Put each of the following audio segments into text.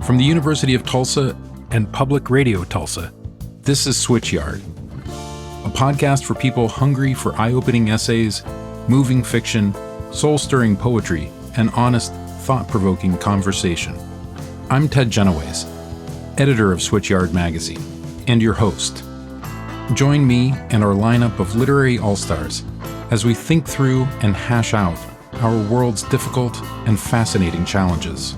From the University of Tulsa and Public Radio Tulsa, this is Switchyard, a podcast for people hungry for eye-opening essays, moving fiction, soul-stirring poetry, and honest, thought-provoking conversation. I'm Ted Genoways, editor of Switchyard magazine, and your host. Join me and our lineup of literary all-stars as we think through and hash out our world's difficult and fascinating challenges.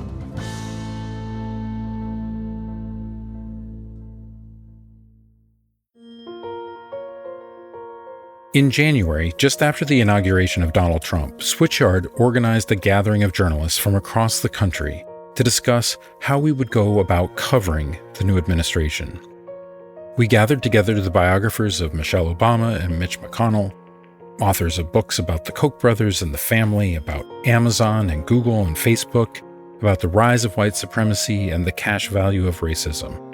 In January, just after the inauguration of Donald Trump, Switchyard organized a gathering of journalists from across the country to discuss how we would go about covering the new administration. We gathered together the biographers of Michelle Obama and Mitch McConnell, authors of books about the Koch brothers and the family, about Amazon and Google and Facebook, about the rise of white supremacy and the cash value of racism.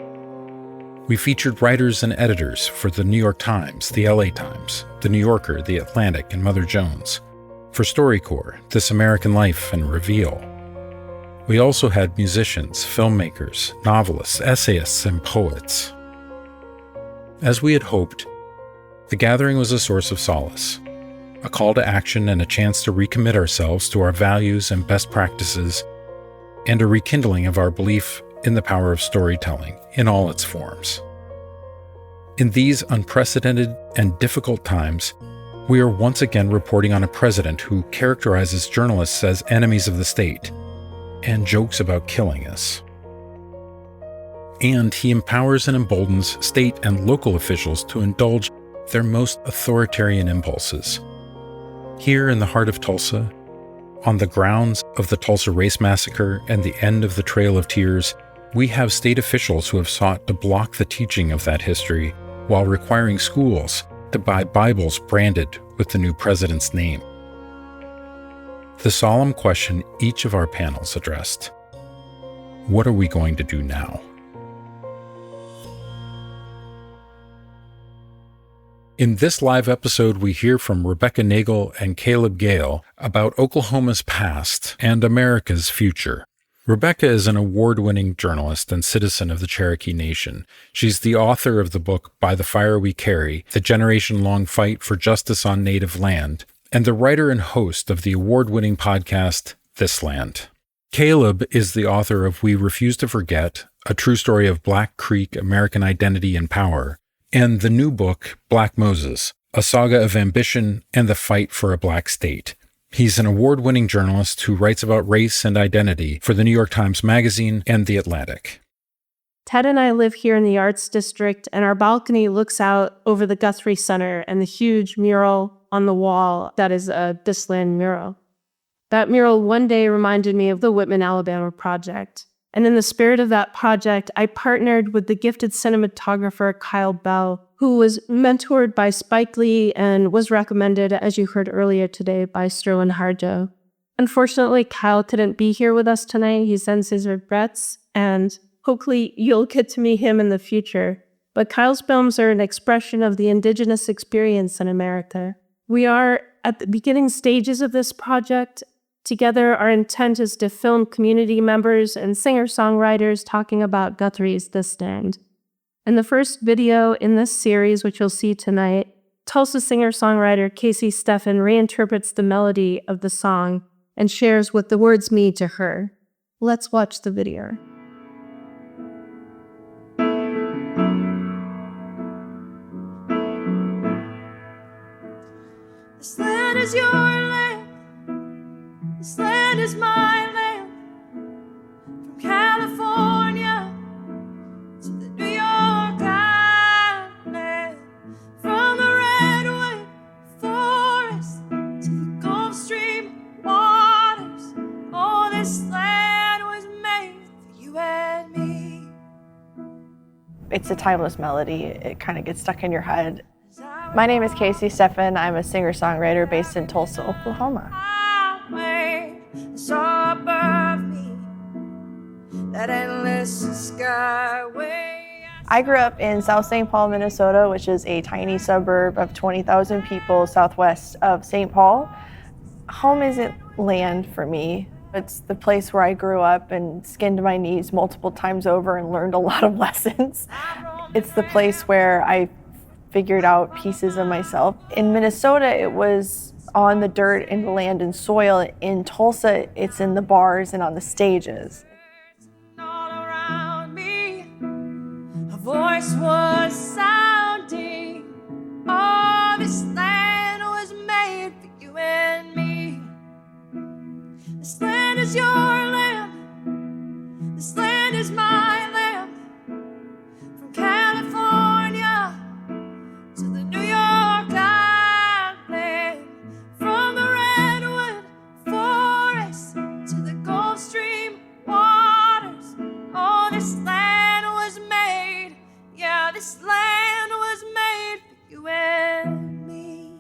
We featured writers and editors for the New York Times, the LA Times, the New Yorker, the Atlantic, and Mother Jones. For StoryCorps, This American Life, and Reveal. We also had musicians, filmmakers, novelists, essayists, and poets. As we had hoped, the gathering was a source of solace, a call to action and a chance to recommit ourselves to our values and best practices, and a rekindling of our belief in the power of storytelling in all its forms. In these unprecedented and difficult times, we are once again reporting on a president who characterizes journalists as enemies of the state and jokes about killing us. And he empowers and emboldens state and local officials to indulge their most authoritarian impulses. Here in the heart of Tulsa, on the grounds of the Tulsa Race Massacre and the end of the Trail of Tears, we have state officials who have sought to block the teaching of that history while requiring schools to buy Bibles branded with the new president's name. The solemn question each of our panels addressed: what are we going to do now? In this live episode, we hear from Rebecca Nagel and Caleb Gale about Oklahoma's past and America's future. Rebecca is an award-winning journalist and citizen of the Cherokee Nation. She's the author of the book By the Fire We Carry, The Generation-Long Fight for Justice on Native Land, and the writer and host of the award-winning podcast This Land. Caleb is the author of We Refuse to Forget, A True Story of Black Creek American Identity and Power, and the new book Black Moses, A Saga of Ambition and the Fight for a Black State. He's an award-winning journalist who writes about race and identity for the New York Times Magazine and The Atlantic. Ted and I live here in the Arts District, and our balcony looks out over the Guthrie Center and the huge mural on the wall that is a This Land mural. That mural one day reminded me of the Whitman, Alabama project. And in the spirit of that project, I partnered with the gifted cinematographer Kyle Bell, who was mentored by Spike Lee and was recommended, as you heard earlier today, by Sterling Harjo. Unfortunately, Kyle couldn't be here with us tonight. He sends his regrets, and hopefully you'll get to meet him in the future. But Kyle's films are an expression of the Indigenous experience in America. We are at the beginning stages of this project. Together, our intent is to film community members and singer-songwriters talking about Guthrie's This Land. In the first video in this series, which you'll see tonight, Tulsa singer-songwriter Casey Steffen reinterprets the melody of the song and shares what the words mean to her. Let's watch the video. This land is your land. This land is my land, from California to the New York Island, from the redwood forest to the Gulf Stream waters. Oh, this land was made for you and me. It's a timeless melody. It kind of gets stuck in your head. My name is Casey Steffen. I'm a singer-songwriter based in Tulsa, Oklahoma. Saw above me that endless skyway. I grew up in South St. Paul, Minnesota, which is a tiny suburb of 20,000 people southwest of St. Paul. Home isn't land for me. It's the place where I grew up and skinned my knees multiple times over and learned a lot of lessons. It's the place where I figured out pieces of myself. In Minnesota, it was on the dirt and the land and soil. In Tulsa, it's in the bars and on the stages. All around me, a voice was sounding. Oh, this land was made for you and me. This land is your land. This land is my land. From California to the New York Island. From the redwood forest to the Gulf Stream waters. Oh, this land was made. Yeah, this land was made for you and me.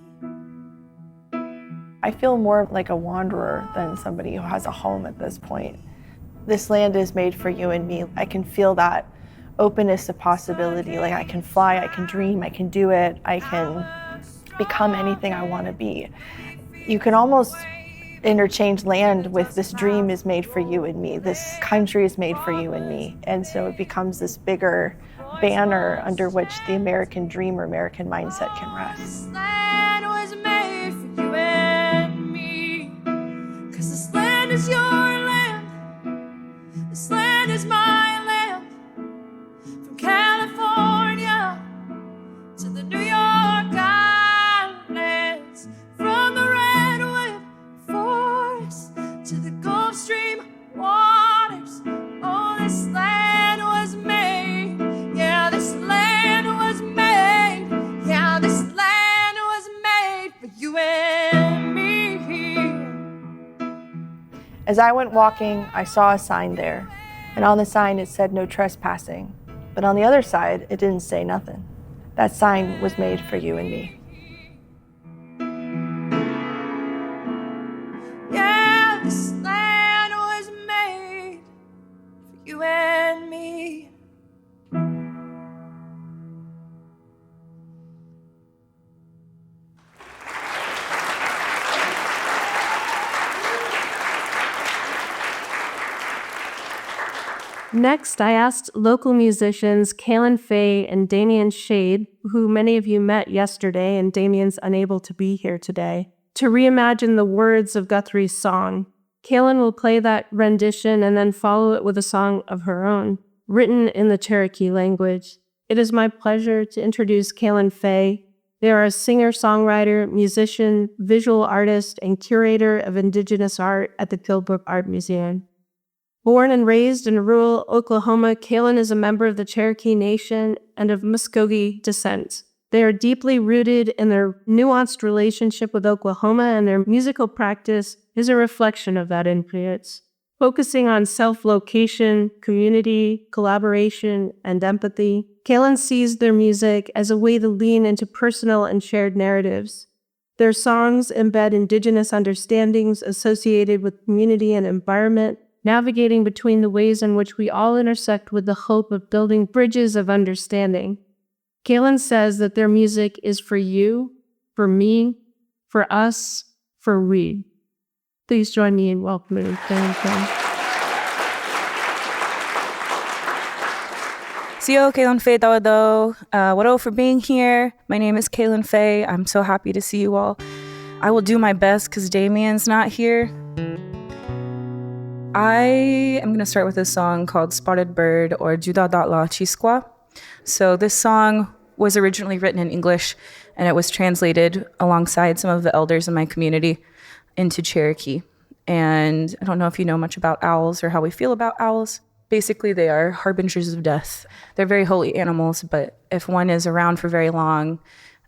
I feel more like a wanderer than somebody who has a home at this point. This land is made for you and me. I can feel that openness to possibility. Like I can fly, I can dream, I can do it, I can become anything I want to be. You can almost interchange land with this dream is made for you and me. This country is made for you and me. And so it becomes this bigger banner under which the American dream or American mindset can rest. This land was made for you and me. 'Cause this land is your land. This land is my land. From California to the New York Islands. From the redwood forest to the Gulf Stream waters. Oh, this land was made. Yeah, this land was made. Yeah, this land was made for you and me. As I went walking, I saw a sign there. And on the sign it said no trespassing. But on the other side, it didn't say nothing. That sign was made for you and me. Yeah, this land was made for you and me. Next, I asked local musicians Kaylin Faye and Damian Shade, who many of you met yesterday, and Damian's unable to be here today, to reimagine the words of Guthrie's song. Kaylin will play that rendition and then follow it with a song of her own, written in the Cherokee language. It is my pleasure to introduce Kaylin Faye. They are a singer-songwriter, musician, visual artist, and curator of Indigenous art at the Philbrook Art Museum. Born and raised in rural Oklahoma, Kaylin is a member of the Cherokee Nation and of Muskogee descent. They are deeply rooted in their nuanced relationship with Oklahoma, and their musical practice is a reflection of that influence, focusing on self-location, community, collaboration, and empathy. Kaylin sees their music as a way to lean into personal and shared narratives. Their songs embed Indigenous understandings associated with community and environment, navigating between the ways in which we all intersect with the hope of building bridges of understanding. Kaylin says that their music is for you, for me, for us, for we. Please join me in welcoming Kaylin Faye. Sio Kaylin Faye Tawado. Wado for being here. My name is Kaylin Faye. I'm so happy to see you all. I will do my best because Damian's not here. I am going to start with a song called Spotted Bird, or Juda La Chisqua. So this song was originally written in English, and it was translated alongside some of the elders in my community into Cherokee. And I don't know if you know much about owls or how we feel about owls. Basically, they are harbingers of death. They're very holy animals, but if one is around for very long,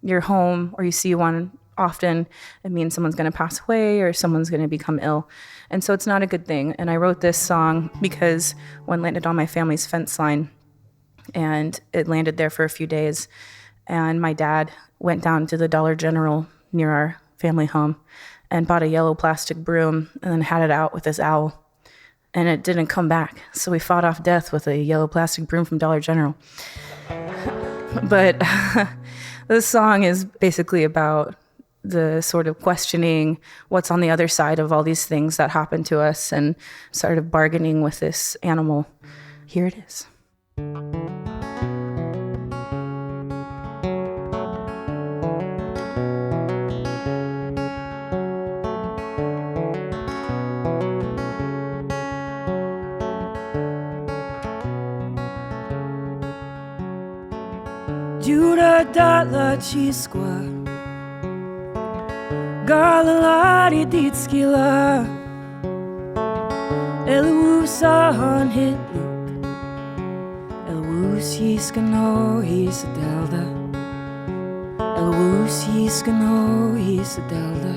you're home or you see one often, it means someone's going to pass away or someone's going to become ill. And so it's not a good thing. And I wrote this song because one landed on my family's fence line, and it landed there for a few days. And my dad went down to the Dollar General near our family home and bought a yellow plastic broom and then had it out with this owl. And it didn't come back. So we fought off death with a yellow plastic broom from Dollar General. But this song is basically about the sort of questioning what's on the other side of all these things that happen to us and sort of bargaining with this animal. Here it is. Jura dala chiskwa Galalari ditskila Elusa han hitluk Elus yiskano hisadelda Elus yiskano hisadelda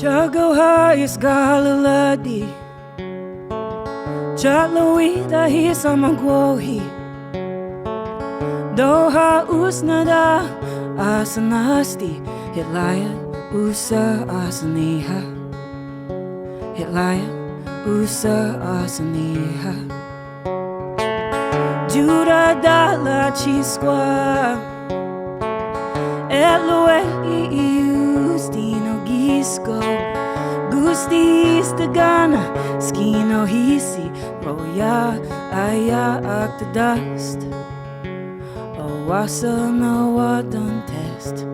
Jagohayas galaladi Chatloida hisamagwohi Doha usnada asanasti Hitlaya usa asaniha Hitlaya usa asaniha Jura dala chiskwa Eloe Ustino Gisco Gustis de Ghana Skino Hisi Roya Aya Ak the dust Oh Wasa no Wadan test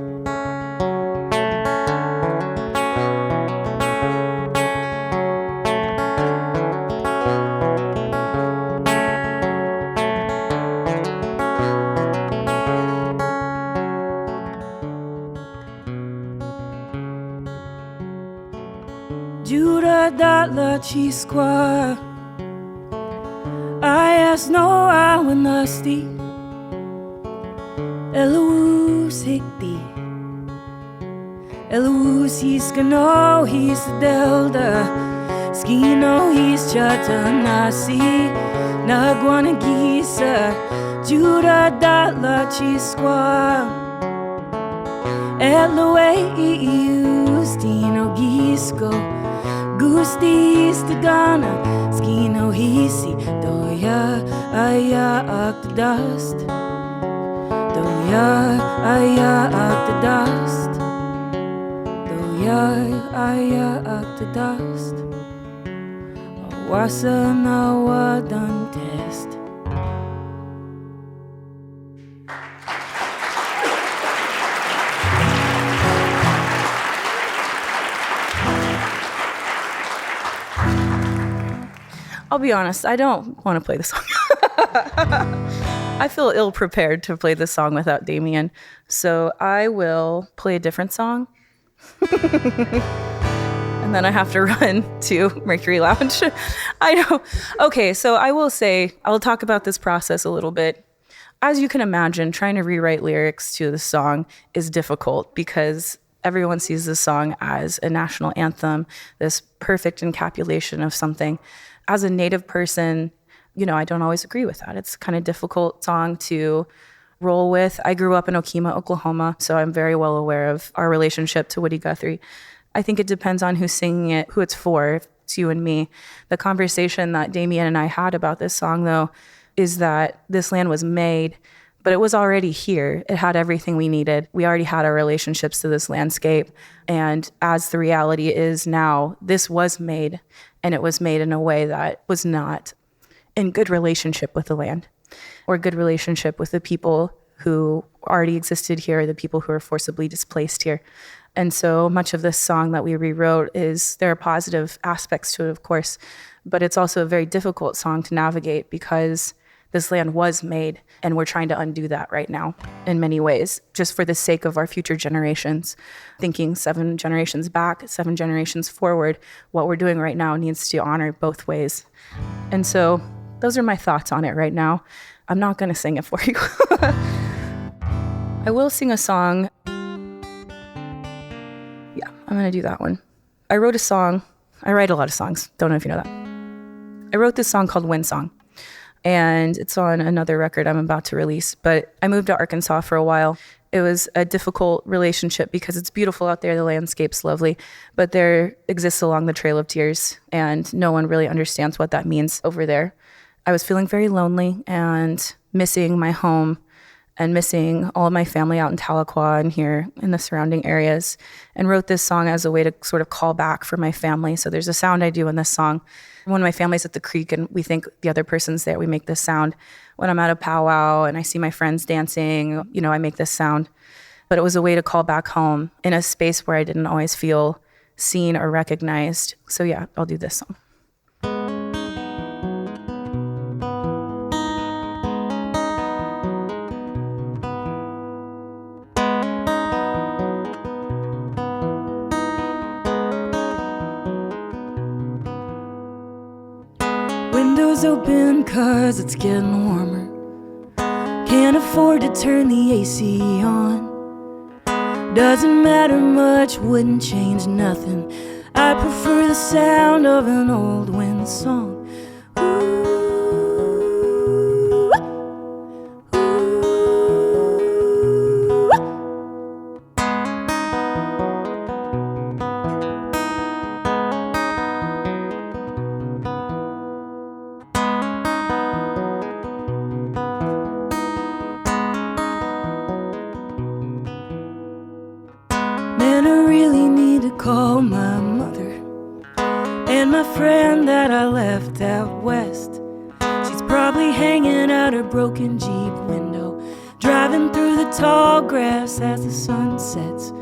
Jura dala chiskwa Ayas no awanasti Elus hikti Elus hiskano his delda Skino his chatanasi Nagwana gisa Jura dala chiskwa Eloe Ustino Gisco Gustis de Ghana Skino Hisi Doya Aya Ak the dust Doya Aya Ak the dust Doya Aya Ak the dust Wasa na wadan test I'll be honest, I don't want to play the song. I feel ill-prepared to play this song without Damien, so I will play a different song. And then I have to run to Mercury Lounge. I know. Okay, so I will say, I'll talk about this process a little bit. As you can imagine, trying to rewrite lyrics to the song is difficult because everyone sees this song as a national anthem, this perfect encapsulation of something. As a Native person, I don't always agree with that. It's kind of difficult song to roll with. I grew up in Okemah, Oklahoma, so I'm very well aware of our relationship to Woody Guthrie. I think it depends on who's singing it, who it's for. If it's you and me. The conversation that Damien and I had about this song, though, is that this land was made, but it was already here. It had everything we needed. We already had our relationships to this landscape. And as the reality is now, this was made, and it was made in a way that was not in good relationship with the land or good relationship with the people who already existed here, the people who are forcibly displaced here. And so much of this song that we rewrote there are positive aspects to it, of course, but it's also a very difficult song to navigate because this land was made, and we're trying to undo that right now in many ways, just for the sake of our future generations. Thinking 7 generations back, 7 generations forward, what we're doing right now needs to honor both ways. And so those are my thoughts on it right now. I'm not going to sing it for you. I will sing a song. Yeah, I'm going to do that one. I wrote a song. I write a lot of songs. Don't know if you know that. I wrote this song called Wind Song. and it's on another record I'm about to release. But I moved to Arkansas for a while. It was a difficult relationship because it's beautiful out there, the landscape's lovely, but there exists along the Trail of Tears, and no one really understands what that means over there. I was feeling very lonely and missing my home and missing all of my family out in Tahlequah and here in the surrounding areas, and wrote this song as a way to sort of call back for my family. So there's a sound I do in this song. When my family's at the creek and we think the other person's there, we make this sound. When I'm at a powwow and I see my friends dancing, I make this sound. But it was a way to call back home in a space where I didn't always feel seen or recognized. So yeah, I'll do this song. Windows open 'cause it's getting warmer. Can't afford to turn the AC on. Doesn't matter much, wouldn't change nothing. I prefer the sound of an old wind song. Man, I really need to call my mother and my friend that I left out west. She's probably hanging out her broken Jeep window, driving through the tall grass as the sun sets.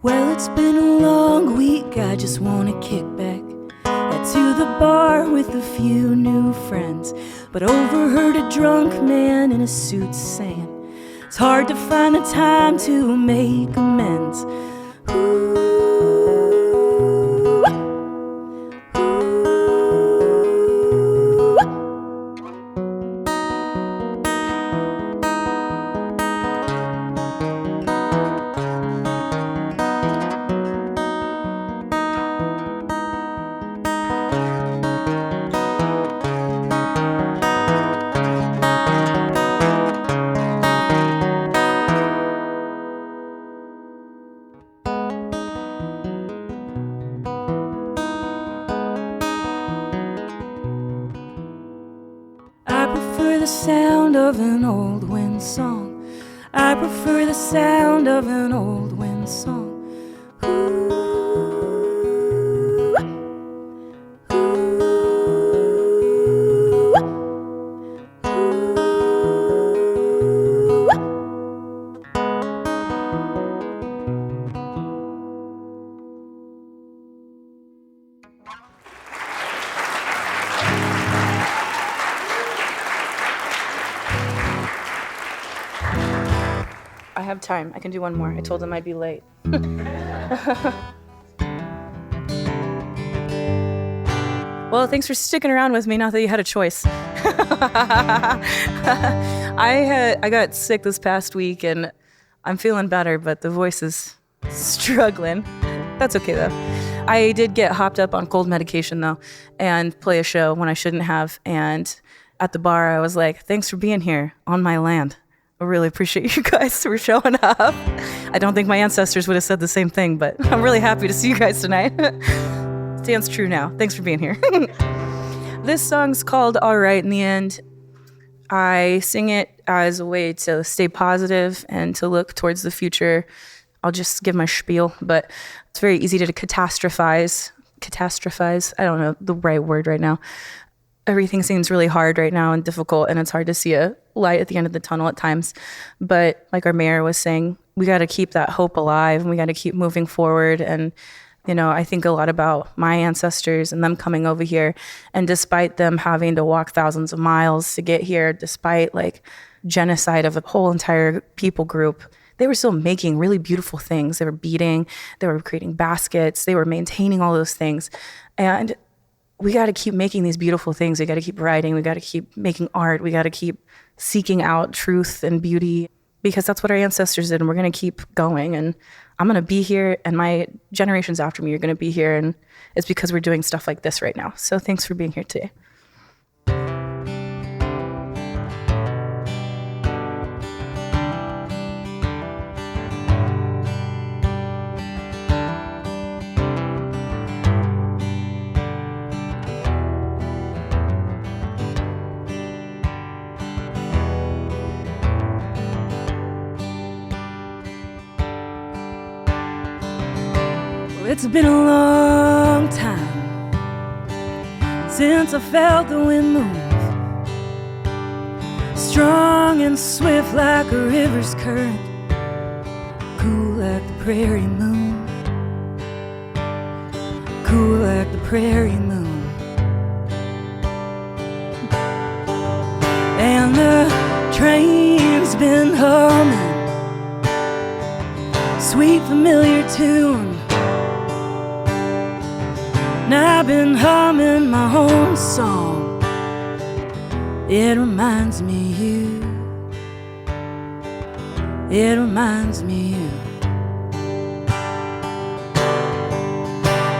Well, it's been a long week, I just wanna kick back. Head to the bar with a few new friends, but overheard a drunk man in a suit saying it's hard to find the time to make amends. I prefer the sound of an old wind song. I prefer the sound of an old wind song. I have time. I can do one more. I told them I'd be late. Well, thanks for sticking around with me now that you had a choice. I got sick this past week and I'm feeling better, but the voice is struggling. That's okay though. I did get hopped up on cold medication though and play a show when I shouldn't have. And at the bar, I was like, thanks for being here on my land. I really appreciate you guys for showing up. I don't think my ancestors would have said the same thing, but I'm really happy to see you guys tonight. Stands true now. Thanks for being here. This song's called All Right in the End. I sing it as a way to stay positive and to look towards the future. I'll just give my spiel, but it's very easy to catastrophize. I don't know the right word right now. Everything seems really hard right now and difficult, and it's hard to see a light at the end of the tunnel at times. But like our mayor was saying, we got to keep that hope alive and we got to keep moving forward. And, I think a lot about my ancestors and them coming over here. And despite them having to walk thousands of miles to get here, despite like genocide of a whole entire people group, they were still making really beautiful things. They were beading, they were creating baskets, they were maintaining all those things. And we got to keep making these beautiful things. We got to keep writing. We got to keep making art. We got to keep seeking out truth and beauty, because that's what our ancestors did, and we're going to keep going. And I'm going to be here, and my generations after me are going to be here, and it's because we're doing stuff like this right now. So thanks for being here today. It's been a long time since I felt the wind move, strong and swift like a river's current, cool like the prairie moon, cool like the prairie moon. And the train's been humming, sweet familiar tune. And I've been humming my own song. It reminds me of you. It reminds me of you.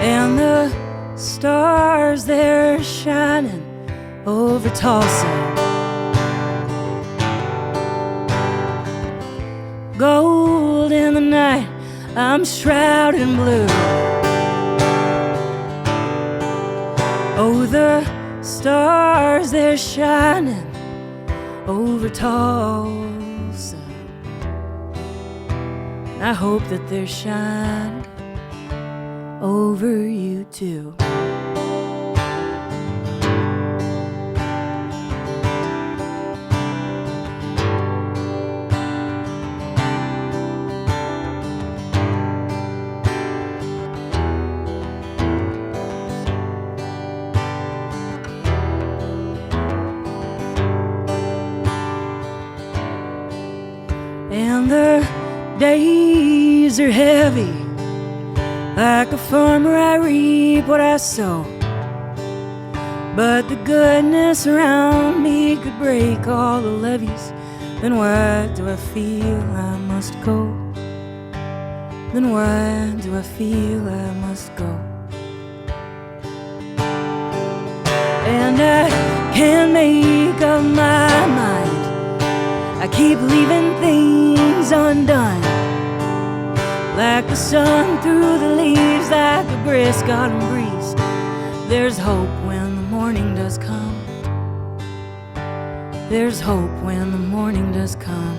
And the stars, they're shining over Tulsa. Gold in the night, I'm shrouded in blue. Oh, the stars, they're shining over Tulsa. And I hope that they're shining over you too. And the days are heavy, like a farmer I reap what I sow. But the goodness around me could break all the levees. Then why do I feel I must go? Then why do I feel I must go? And I can't make up my mind. I keep leaving things undone, like the sun through the leaves, like a brisk autumn breeze. There's hope when the morning does come. There's hope when the morning does come.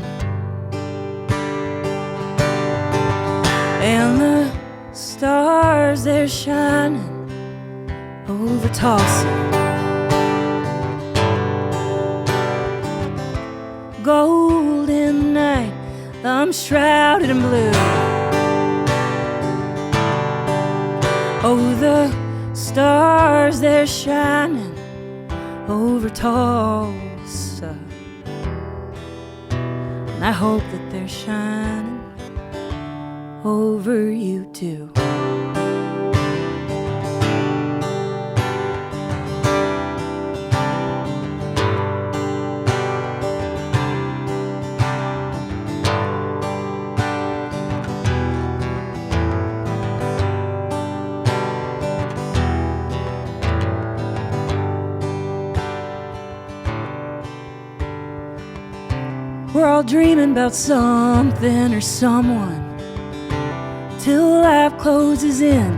And the stars, they're shining over Tulsa. Gold in the night, I'm shrouded in blue. Oh, the stars, they're shining over Tulsa. And I hope that they're shining over you too. We're all dreaming about something or someone till life closes in.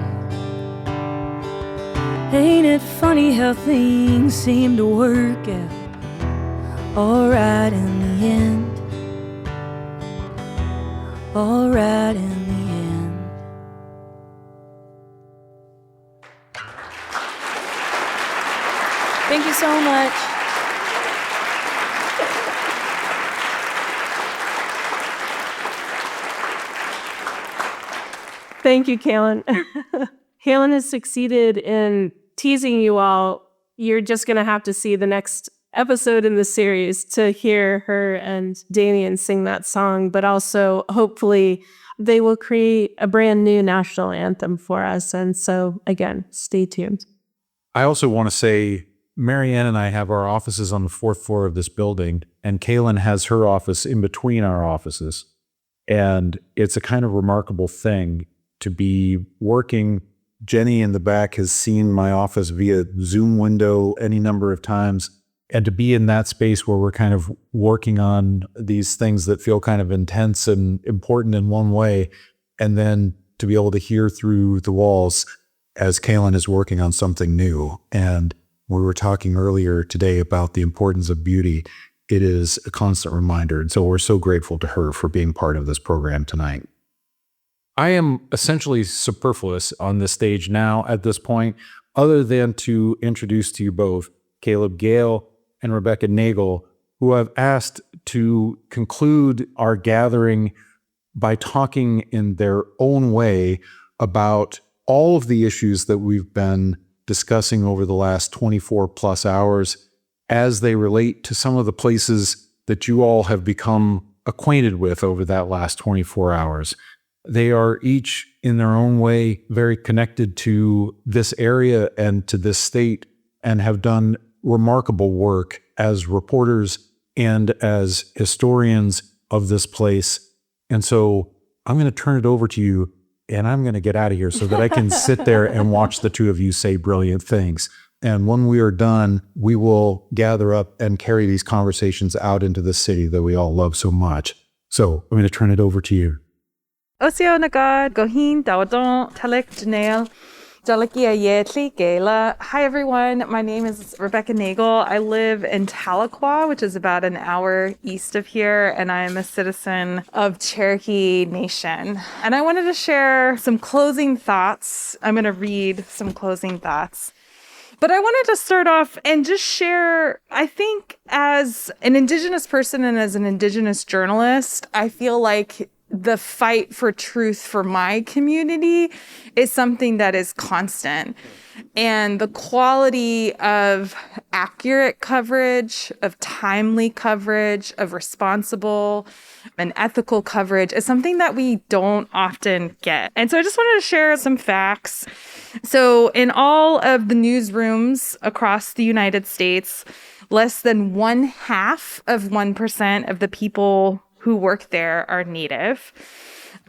Ain't it funny how things seem to work out alright in the end? Alright in the end. Thank you so much. Thank you, Kaylin. Kaylin has succeeded in teasing you all. You're just going to have to see the next episode in the series to hear her and Damien sing that song, but also hopefully they will create a brand new national anthem for us. And so again, stay tuned. I also want to say, Marianne and I have our offices on the 4th floor of this building, and Kaylin has her office in between our offices. And it's a kind of remarkable thing to be working. Jenny in the back has seen my office via Zoom window any number of times. And to be in that space where we're kind of working on these things that feel kind of intense and important in one way, and then to be able to hear through the walls as Kaylin is working on something new. And we were talking earlier today about the importance of beauty. It is a constant reminder. And so we're so grateful to her for being part of this program tonight. I am essentially superfluous on this stage now at this point, other than to introduce to you both Caleb Gale and Rebecca Nagel, who I've asked to conclude our gathering by talking in their own way about all of the issues that we've been discussing over the last 24 plus hours as they relate to some of the places that you all have become acquainted with over that last 24 hours. They are each in their own way very connected to this area and to this state, and have done remarkable work as reporters and as historians of this place. And so I'm going to turn it over to you, and I'm going to get out of here so that I can sit there and watch the two of you say brilliant things. And when we are done, we will gather up and carry these conversations out into the city that we all love so much. So I'm going to turn it over to you. Osio nagad gohin daudon talek janelle. Hi everyone, my name is Rebecca Nagel. I live in Tahlequah, which is about an hour east of here, and I'm a citizen of Cherokee Nation. And I wanted to share some closing thoughts. I'm going to read some closing thoughts. But I wanted to start off and just share, I think as an Indigenous person and as an Indigenous journalist, I feel like the fight for truth for my community is something that is constant. And the quality of accurate coverage, of timely coverage, of responsible and ethical coverage is something that we don't often get. And so I just wanted to share some facts. So in all of the newsrooms across the United States, less than 0.5% of the people who work there are Native.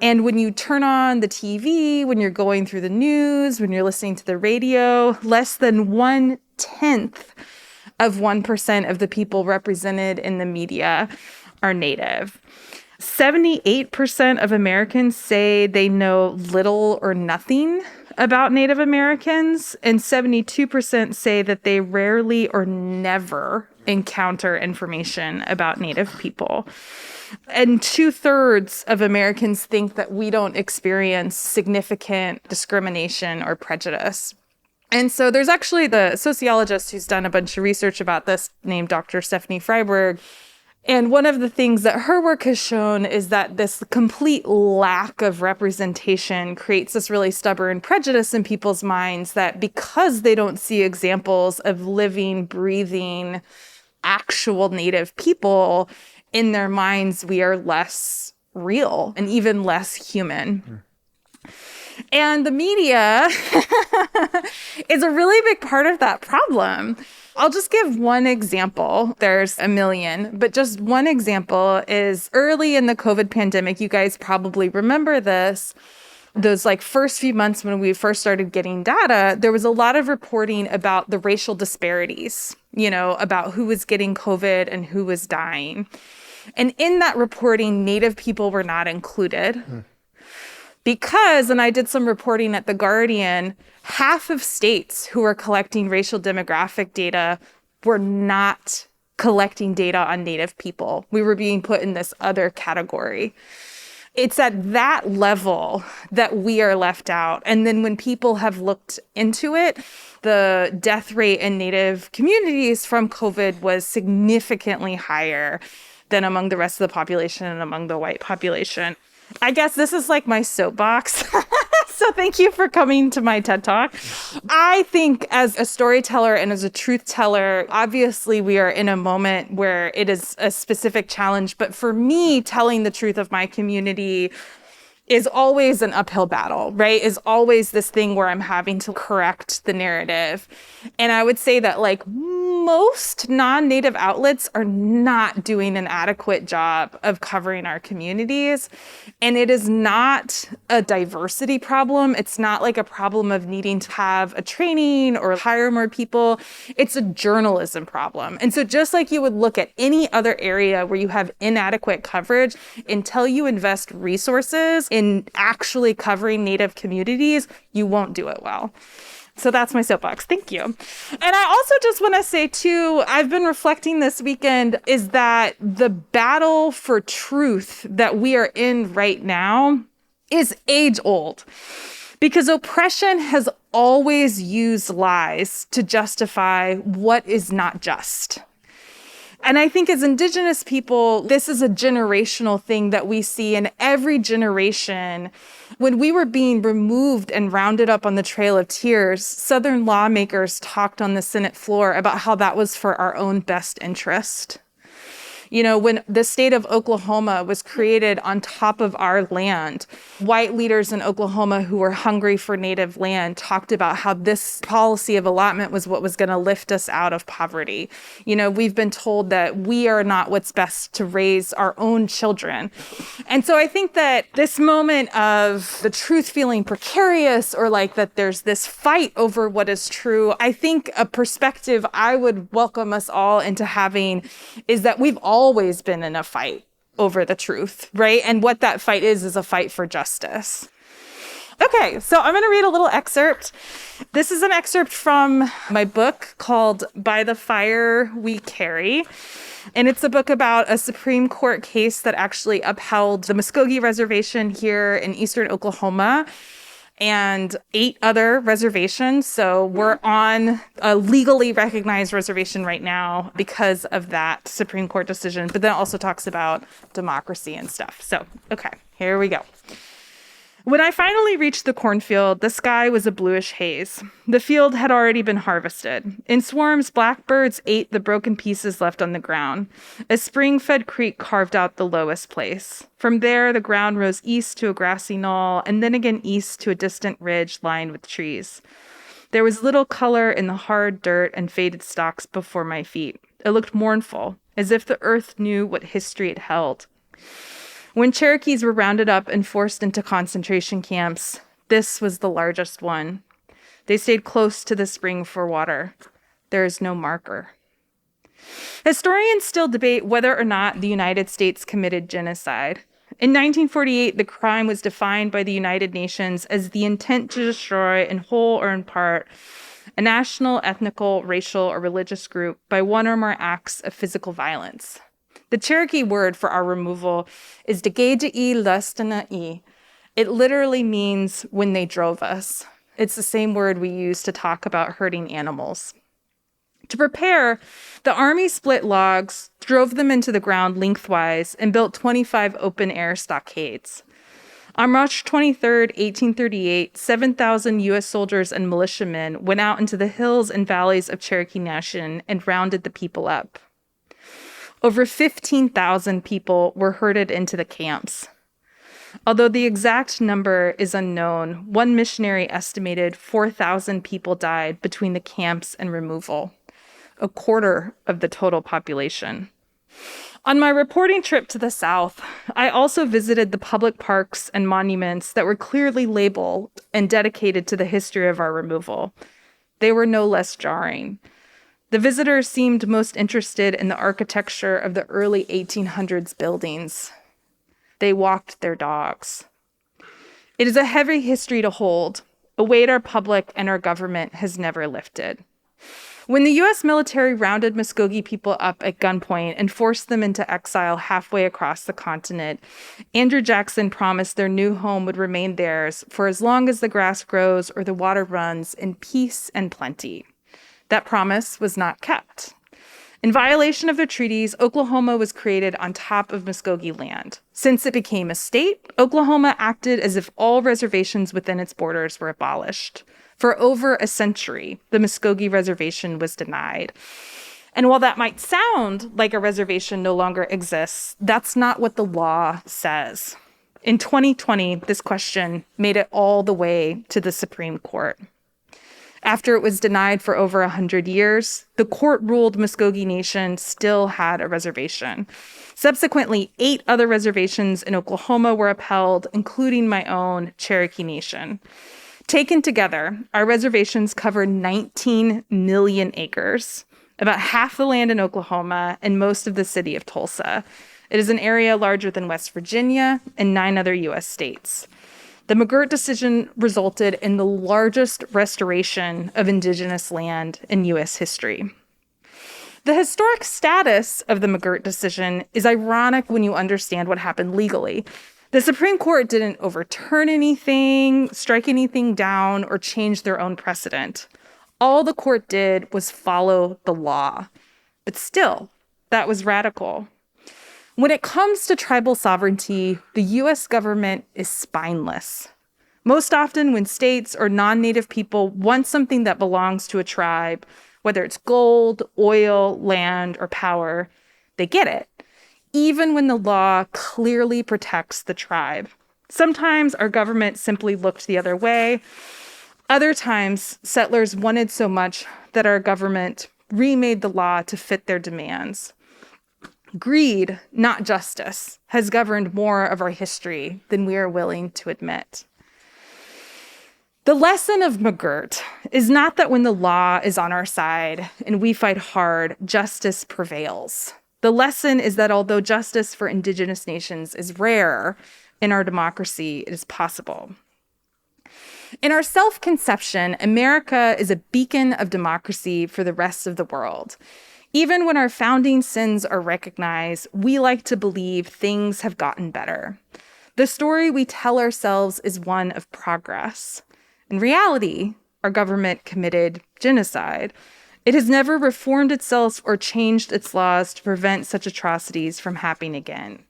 And when you turn on the TV, when you're going through the news, when you're listening to the radio, less than 0.1% of the people represented in the media are Native. 78% of Americans say they know little or nothing about Native Americans, and 72% say that they rarely or never encounter information about Native people. And 2/3 of Americans think that we don't experience significant discrimination or prejudice. And so there's actually the sociologist who's done a bunch of research about this named Dr. Stephanie Freiberg. And one of the things that her work has shown is that this complete lack of representation creates this really stubborn prejudice in people's minds that because they don't see examples of living, breathing, actual Native people, in their minds, we are less real and even less human. And the media is a really big part of that problem. I'll just give one example. There's a million, but just one example is early in the COVID pandemic. You guys probably remember this. Those first few months when we first started getting data, there was a lot of reporting about the racial disparities, about who was getting COVID and who was dying. And in that reporting, Native people were not included. Because, and I did some reporting at The Guardian, half of states who were collecting racial demographic data were not collecting data on Native people. We were being put in this other category. It's at that level that we are left out. And then when people have looked into it, the death rate in Native communities from COVID was significantly higher than among the rest of the population and among the white population. I guess this is my soapbox. So thank you for coming to my TED Talk. I think as a storyteller and as a truth teller, obviously we are in a moment where it is a specific challenge. But for me, telling the truth of my community is always an uphill battle, right? Is always this thing where I'm having to correct the narrative. And I would say that like most non-Native outlets are not doing an adequate job of covering our communities. And it is not a diversity problem. It's not like a problem of needing to have a training or hire more people. It's a journalism problem. And so just like you would look at any other area where you have inadequate coverage, until you invest resources in actually covering Native communities, you won't do it well. So that's my soapbox. Thank you. And I also just want to say, too, I've been reflecting this weekend is that the battle for truth that we are in right now is age old. Because oppression has always used lies to justify what is not just. And I think as Indigenous people, this is a generational thing that we see in every generation. When we were being removed and rounded up on the Trail of Tears, Southern lawmakers talked on the Senate floor about how that was for our own best interest. You know, when the state of Oklahoma was created on top of our land, white leaders in Oklahoma who were hungry for Native land talked about how this policy of allotment was what was going to lift us out of poverty. You know, we've been told that we are not what's best to raise our own children. And so I think that this moment of the truth feeling precarious or like that there's this fight over what is true, I think a perspective I would welcome us all into having is that we've always been in a fight over the truth, right? And what that fight is a fight for justice. Okay, so I'm going to read a little excerpt. This is an excerpt from my book called By the Fire We Carry. And it's a book about a Supreme Court case that actually upheld the Muskogee Reservation here in eastern Oklahoma and 8 other reservations. So we're on a legally recognized reservation right now because of that Supreme Court decision, but then it also talks about democracy and stuff. So, okay, here we go. When I finally reached the cornfield, the sky was a bluish haze. The field had already been harvested. In swarms, blackbirds ate the broken pieces left on the ground. A spring-fed creek carved out the lowest place. From there, the ground rose east to a grassy knoll, and then again east to a distant ridge lined with trees. There was little color in the hard dirt and faded stalks before my feet. It looked mournful, as if the earth knew what history it held. When Cherokees were rounded up and forced into concentration camps, this was the largest one. They stayed close to the spring for water. There is no marker. Historians still debate whether or not the United States committed genocide. In 1948, the crime was defined by the United Nations as the intent to destroy, in whole or in part, a national, ethnical, racial, or religious group by one or more acts of physical violence. The Cherokee word for our removal is Degeida'i Lustana'i. It literally means when they drove us. It's the same word we use to talk about hurting animals. To prepare, the Army split logs, drove them into the ground lengthwise, and built 25 open-air stockades. On March 23, 1838, 7,000 U.S. soldiers and militiamen went out into the hills and valleys of Cherokee Nation and rounded the people up. Over 15,000 people were herded into the camps. Although the exact number is unknown, one missionary estimated 4,000 people died between the camps and removal, a quarter of the total population. On my reporting trip to the South, I also visited the public parks and monuments that were clearly labeled and dedicated to the history of our removal. They were no less jarring. The visitors seemed most interested in the architecture of the early 1800s buildings. They walked their dogs. It is a heavy history to hold, a weight our public and our government has never lifted. When the U.S. military rounded Muskogee people up at gunpoint and forced them into exile halfway across the continent, Andrew Jackson promised their new home would remain theirs for as long as the grass grows or the water runs in peace and plenty. That promise was not kept. In violation of the treaties, Oklahoma was created on top of Muskogee land. Since it became a state, Oklahoma acted as if all reservations within its borders were abolished. For over a century, the Muskogee Reservation was denied. And while that might sound like a reservation no longer exists, that's not what the law says. In 2020, this question made it all the way to the Supreme Court. After it was denied for over 100 years, the court ruled Muskogee Nation still had a reservation. Subsequently, 8 other reservations in Oklahoma were upheld, including my own Cherokee Nation. Taken together, our reservations cover 19 million acres, about half the land in Oklahoma and most of the city of Tulsa. It is an area larger than West Virginia and 9 other U.S. states. The McGirt decision resulted in the largest restoration of indigenous land in U.S. history. The historic status of the McGirt decision is ironic when you understand what happened legally. The Supreme Court didn't overturn anything, strike anything down, or change their own precedent. All the court did was follow the law. But still, that was radical. When it comes to tribal sovereignty, the U.S. government is spineless. Most often when states or non-native people want something that belongs to a tribe, whether it's gold, oil, land, or power, they get it, even when the law clearly protects the tribe. Sometimes our government simply looked the other way. Other times, settlers wanted so much that our government remade the law to fit their demands. Greed, not justice, has governed more of our history than we are willing to admit. The lesson of McGirt is not that when the law is on our side and we fight hard, justice prevails. The lesson is that although justice for indigenous nations is rare, in our democracy it is possible. In our self-conception, America is a beacon of democracy for the rest of the world. Even when our founding sins are recognized, we like to believe things have gotten better. The story we tell ourselves is one of progress. In reality, our government committed genocide. It has never reformed itself or changed its laws to prevent such atrocities from happening again.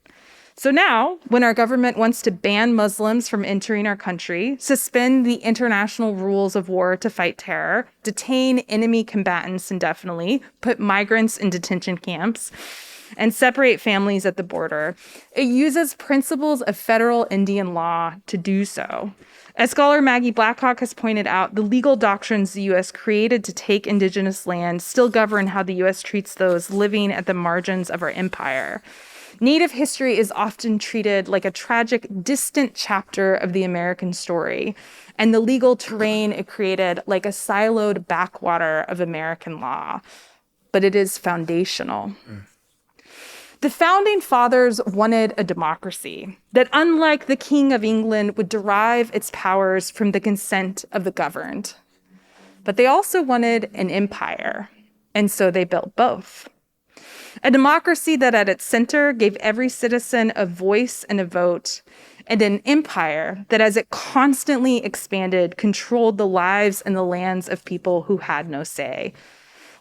So now, when our government wants to ban Muslims from entering our country, suspend the international rules of war to fight terror, detain enemy combatants indefinitely, put migrants in detention camps, and separate families at the border, it uses principles of federal Indian law to do so. As scholar Maggie Blackhawk has pointed out, the legal doctrines the U.S. created to take indigenous land still govern how the U.S. treats those living at the margins of our empire. Native history is often treated like a tragic, distant chapter of the American story, and the legal terrain it created like a siloed backwater of American law. But it is foundational. The founding fathers wanted a democracy that, unlike the King of England, would derive its powers from the consent of the governed. But they also wanted an empire, and so they built both. A democracy that at its center gave every citizen a voice and a vote, and an empire that as it constantly expanded, controlled the lives and the lands of people who had no say.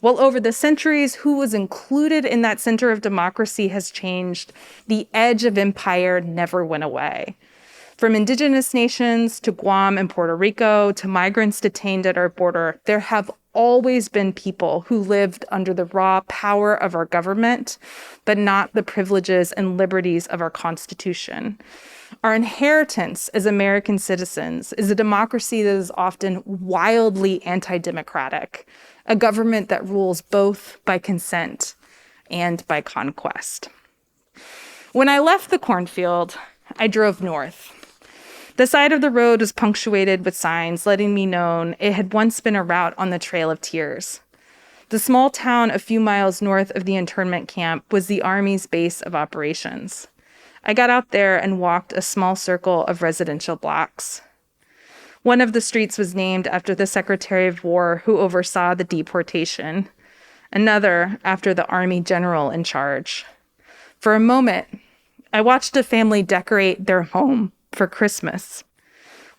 Well, over the centuries, who was included in that center of democracy has changed. The edge of empire never went away. From indigenous nations to Guam and Puerto Rico to migrants detained at our border, there have always been people who lived under the raw power of our government, but not the privileges and liberties of our Constitution. Our inheritance as American citizens is a democracy that is often wildly anti-democratic, a government that rules both by consent and by conquest. When I left the cornfield, I drove north. The side of the road was punctuated with signs letting me know it had once been a route on the Trail of Tears. The small town a few miles north of the internment camp was the Army's base of operations. I got out there and walked a small circle of residential blocks. One of the streets was named after the Secretary of War who oversaw the deportation, another after the Army general in charge. For a moment, I watched a family decorate their home for Christmas.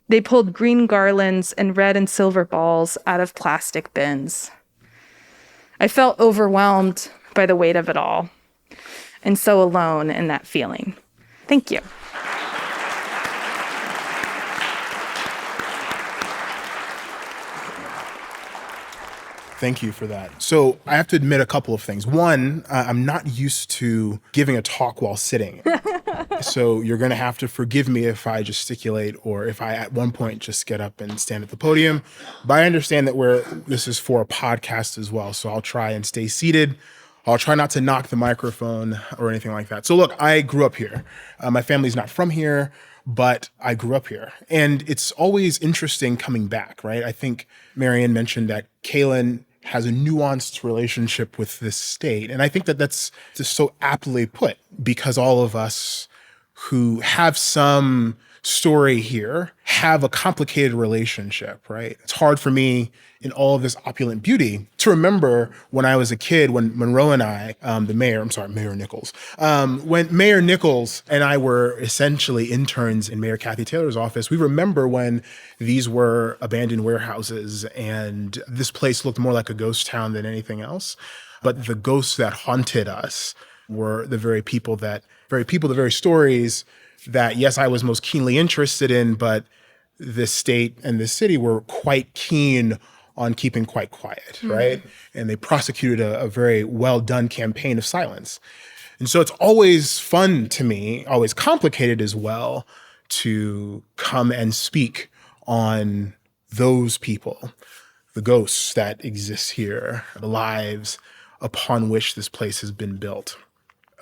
They pulled green garlands and red and silver balls out of plastic bins. I felt overwhelmed by the weight of it all and so alone in that feeling. Thank you. Thank you for that. So I have to admit a couple of things. One, I'm not used to giving a talk while sitting. So you're going to have to forgive me if I gesticulate or if I at one point just get up and stand at the podium. But I understand that this is for a podcast as well. So I'll try and stay seated. I'll try not to knock the microphone or anything like that. So look, I grew up here. My family's not from here, but I grew up here. And it's always interesting coming back, right? I think Marianne mentioned that Kaylin has a nuanced relationship with this state. And I think that that's just so aptly put, because all of us who have some story here have a complicated relationship, right? It's hard for me in all of this opulent beauty to remember when I was a kid, when Monroe and I, Mayor Nichols, when Mayor Nichols and I were essentially interns in Mayor Kathy Taylor's office, we remember when these were abandoned warehouses and this place looked more like a ghost town than anything else. But the ghosts that haunted us were the very stories that, yes, I was most keenly interested in, but this state and this city were quite keen on keeping quite quiet, right? And they prosecuted a very well-done campaign of silence. And so it's always fun to me, always complicated as well, to come and speak on those people, the ghosts that exist here, the lives upon which this place has been built.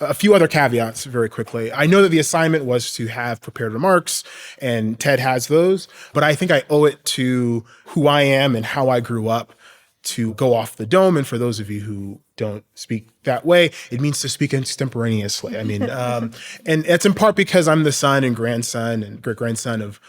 A few other caveats very quickly. I know that the assignment was to have prepared remarks, and Ted has those, but I think I owe it to who I am and how I grew up to go off the dome. And for those of you who don't speak that way, it means to speak extemporaneously. I mean, and it's in part because I'm the son and grandson and great-grandson of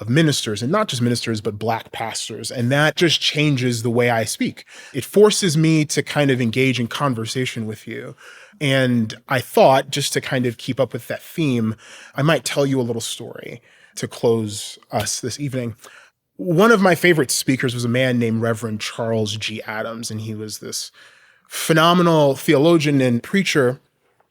ministers, and not just ministers, but Black pastors. And that just changes the way I speak. It forces me to kind of engage in conversation with you. And I thought, just to kind of keep up with that theme, I might tell you a little story to close us this evening. One of my favorite speakers was a man named Reverend Charles G. Adams, and he was this phenomenal theologian and preacher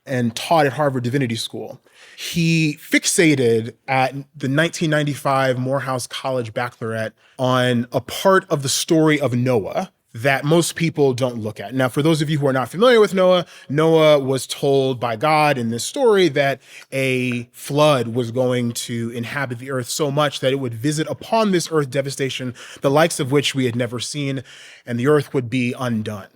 and taught at Harvard Divinity School. He fixated at the 1995 Morehouse College Baccalaureate on a part of the story of Noah that most people don't look at. Now, for those of you who are not familiar with Noah, Noah was told by God in this story that a flood was going to inhabit the earth so much that it would visit upon this earth devastation, the likes of which we had never seen, and the earth would be undone.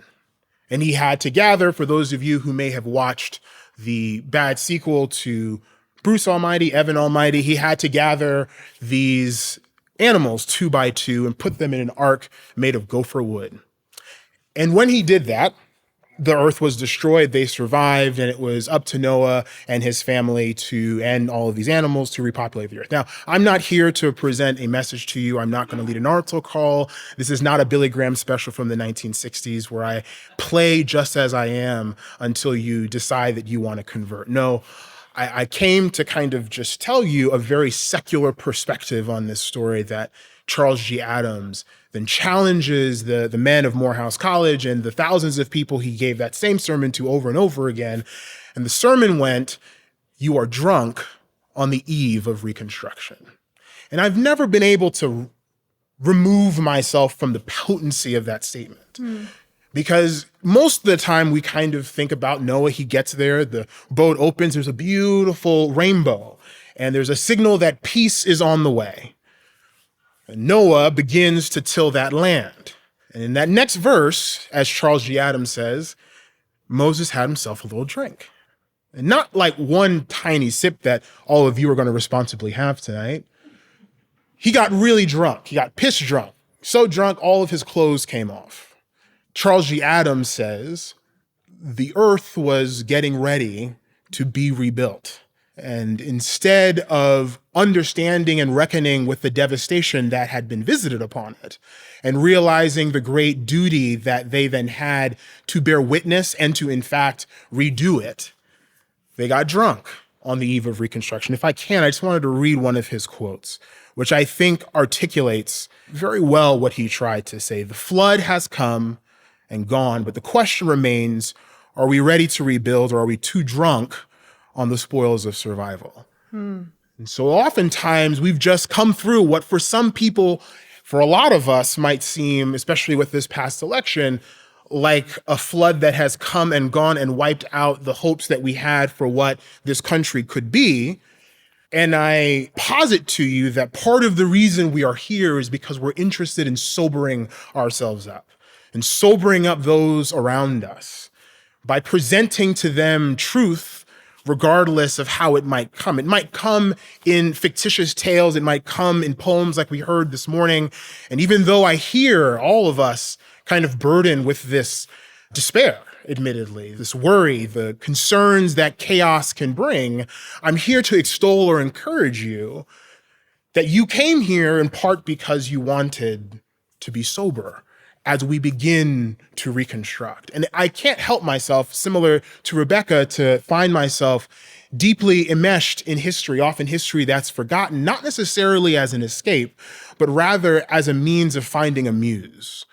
And he had to gather, for those of you who may have watched the bad sequel to Bruce Almighty, Evan Almighty, he had to gather these animals 2 by 2 and put them in an ark made of gopher wood. And when he did that, the earth was destroyed, they survived, and it was up to Noah and his family and all of these animals to repopulate the earth. Now, I'm not here to present a message to you. I'm not going to lead an altar call. This is not a Billy Graham special from the 1960s where I play just as I am until you decide that you want to convert. No, I came to kind of just tell you a very secular perspective on this story that Charles G. Adams then challenges the men of Morehouse College and the thousands of people he gave that same sermon to over and over again. And the sermon went, "You are drunk on the eve of Reconstruction." And I've never been able to remove myself from the potency of that statement. Because most of the time we kind of think about Noah, he gets there, the boat opens, there's a beautiful rainbow, and there's a signal that peace is on the way. And Noah begins to till that land. And in that next verse, as Charles G. Adams says, Moses had himself a little drink. And not like one tiny sip that all of you are going to responsibly have tonight. He got really drunk. He got piss drunk. So drunk, all of his clothes came off. Charles G. Adams says, the earth was getting ready to be rebuilt. And instead of understanding and reckoning with the devastation that had been visited upon it, and realizing the great duty that they then had to bear witness and to, in fact, redo it, they got drunk on the eve of Reconstruction. If I can, I just wanted to read one of his quotes, which I think articulates very well what he tried to say. The flood has come and gone, but the question remains, Are we ready to rebuild, or are we too drunk on the spoils of survival? And so oftentimes we've just come through what for some people, for a lot of us, might seem, especially with this past election, like a flood that has come and gone and wiped out the hopes that we had for what this country could be. And I posit to you that part of the reason we are here is because we're interested in sobering ourselves up and sobering up those around us by presenting to them truth regardless of how it might come. It might come in fictitious tales. It might come in poems like we heard this morning. And even though I hear all of us kind of burdened with this despair, admittedly, this worry, the concerns that chaos can bring, I'm here to extol or encourage you that you came here in part because you wanted to be sober as we begin to reconstruct. And I can't help myself, similar to Rebecca, to find myself deeply enmeshed in history, often history that's forgotten, not necessarily as an escape, but rather as a means of finding a muse.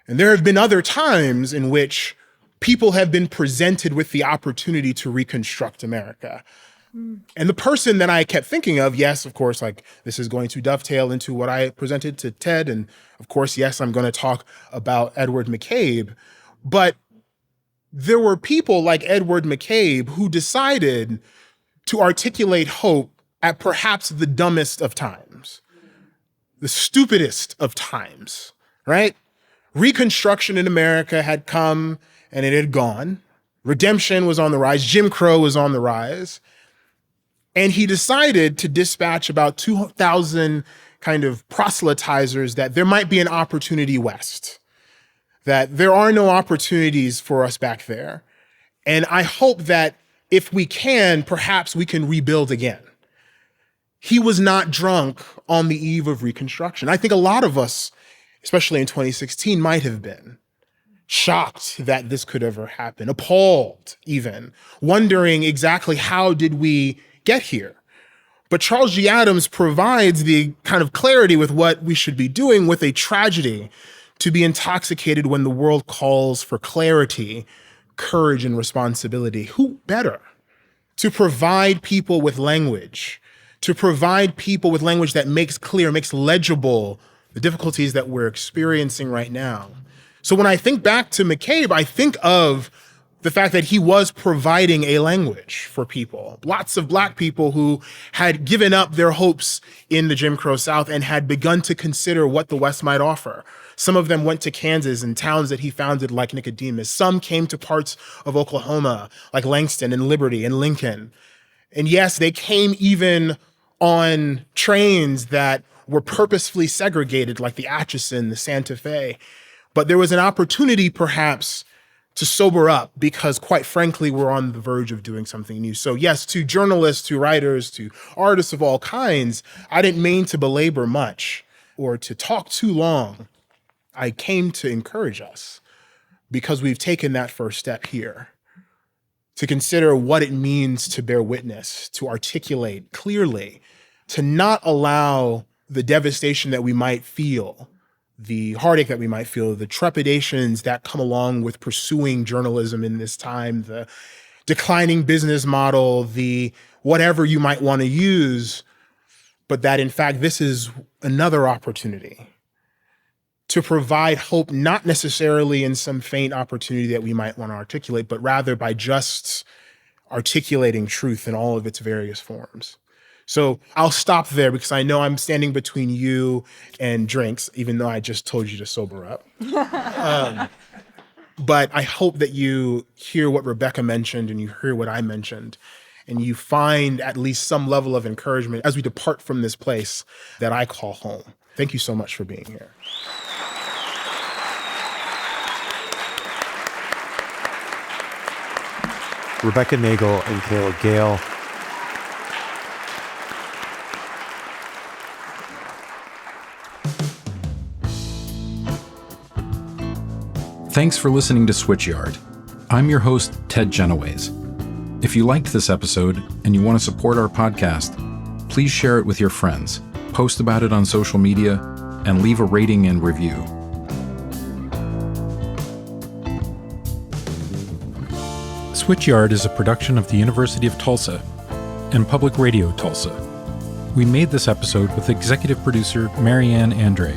And there have been other times in which people have been presented with the opportunity to reconstruct America. And the person that I kept thinking of, yes, of course, like this is going to dovetail into what I presented to Ted. And of course, yes, I'm going to talk about Edward McCabe. But there were people like Edward McCabe who decided to articulate hope at perhaps the dumbest of times, the stupidest of times, right? Reconstruction in America had come and it had gone. Redemption was on the rise. Jim Crow was on the rise. And he decided to dispatch about 2,000 kind of proselytizers that there might be an opportunity west, that there are no opportunities for us back there. And I hope that if we can, perhaps we can rebuild again. He was not drunk on the eve of Reconstruction. I think a lot of us, especially in 2016, might have been shocked that this could ever happen, appalled even, wondering exactly how did we get here. But Charles G. Adams provides the kind of clarity with what we should be doing with a tragedy to be intoxicated when the world calls for clarity, courage, and responsibility. Who better to provide people with language, to provide people with language that makes clear, makes legible the difficulties that we're experiencing right now. So when I think back to McCabe, I think of the fact that he was providing a language for people, lots of Black people who had given up their hopes in the Jim Crow South and had begun to consider what the West might offer. Some of them went to Kansas and towns that he founded like Nicodemus. Some came to parts of Oklahoma like Langston and Liberty and Lincoln. And yes, they came even on trains that were purposefully segregated like the Atchison, the Santa Fe. But there was an opportunity perhaps to sober up because, quite frankly, we're on the verge of doing something new. So yes, to journalists, to writers, to artists of all kinds, I didn't mean to belabor much or to talk too long. I came to encourage us because we've taken that first step here to consider what it means to bear witness, to articulate clearly, to not allow the devastation that we might feel, the heartache that we might feel, the trepidations that come along with pursuing journalism in this time, the declining business model, the whatever you might want to use, but that in fact, this is another opportunity to provide hope, not necessarily in some faint opportunity that we might want to articulate, but rather by just articulating truth in all of its various forms. So I'll stop there because I know I'm standing between you and drinks, even though I just told you to sober up. But I hope that you hear what Rebecca mentioned and you hear what I mentioned, and you find at least some level of encouragement as we depart from this place that I call home. Thank you so much for being here. Rebecca Nagel and Kayla Gale. Thanks for listening to Switchyard. I'm your host, Ted Genoways. If you liked this episode and you want to support our podcast, please share it with your friends, post about it on social media, and leave a rating and review. Switchyard is a production of the University of Tulsa and Public Radio Tulsa. We made this episode with executive producer Marianne Andre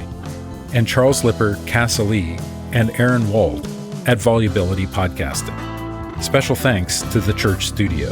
and Charles Lipper, Cassa Lee, and Aaron Wald at Volubility Podcasting. Special thanks to the Church Studio.